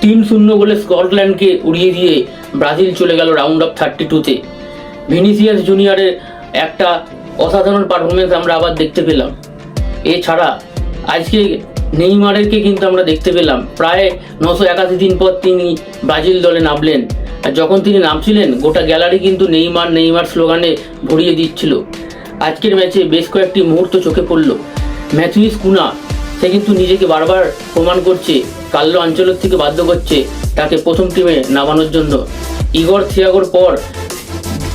3-0 গোলে স্কটল্যান্ডকে উড়িয়ে দিয়ে ব্রাজিল চলে গেল রাউন্ড অফ 32-তে। ভিনিসিয়াস জুনিয়রের একটা অসাধারণ পারফরমেন্স আমরা আবার দেখতে পেলাম। এছাড়া আজকে নেইমারকে কিন্তু আমরা দেখতে পেলাম প্রায় 981 দিন পর তিনি ব্রাজিল দলে নামলেন। আর যখন তিনি নামছিলেন গোটা গ্যালারি কিন্তু নেইমার নেইমার স্লোগানে ভরিয়ে দিচ্ছিল। আজকের ম্যাচে বেশ কয়েকটি মুহূর্ত চোখে পড়ল। ম্যাথিউস কুনা সে কিন্তু নিজেকে বারবার প্রমাণ করছে, কার্লো আনচেলত্তিকে বাধ্য করছে তাকে প্রথম টিমে নামানোর জন্য। ইগর থিয়াগোর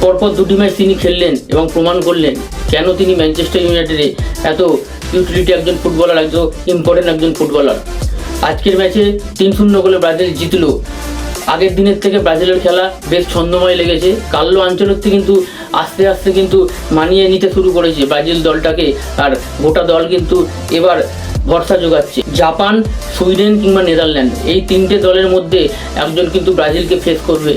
পরপর দুটি ম্যাচ তিনি খেললেন এবং প্রমাণ করলেন কেন তিনি ম্যানচেস্টার ইউনাইটেডে এত ইউটিলিটি একজন ফুটবলার, একজন ইম্পর্টেন্ট একজন ফুটবলার। আজকের ম্যাচে 3-0 গোলে ব্রাজিল জিতলো। আগের দিনের থেকে ব্রাজিলের খেলা বেশ ছন্দময় লেগেছে। কার্লো আনচেলত্তি কিন্তু আস্তে আস্তে কিন্তু মানিয়ে নিতে শুরু করেছে ব্রাজিল দলটাকে, আর গোটা দল কিন্তু এবার ভরসা যোগাচ্ছে। জাপান, সুইডেন কিংবা নেদারল্যান্ড এই তিনটে দলের মধ্যে একজন কিন্তু ব্রাজিলকে ফেস করবে।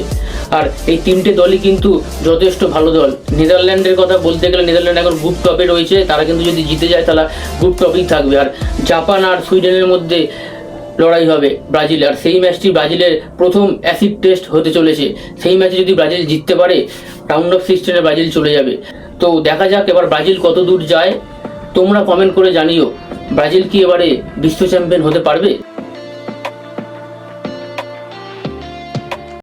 আর এই তিনটে দলই কিন্তু যথেষ্ট ভালো দল। নেদারল্যান্ডের কথা বলতে গেলে নেদারল্যান্ড এখন গ্রুপ টপে রয়েছে, তারা কিন্তু যদি জিতে যায় তাহলে গ্রুপ টপেই থাকবে। আর জাপান আর সুইডেনের মধ্যে লড়াই হবে ব্রাজিল, আর সেই ম্যাচটি ব্রাজিলের প্রথম অ্যাসিড টেস্ট হতে চলেছে। সেই ম্যাচে যদি ব্রাজিল জিততে পারে রাউন্ড অফ 16 ব্রাজিল চলে যাবে। তো দেখা যাক এবার ব্রাজিল কত দূর যায়। তোমরা কমেন্ট করে জানিও ব্রাজিল কি এবারে বিশ্ব চ্যাম্পিয়ন হতে পারবে।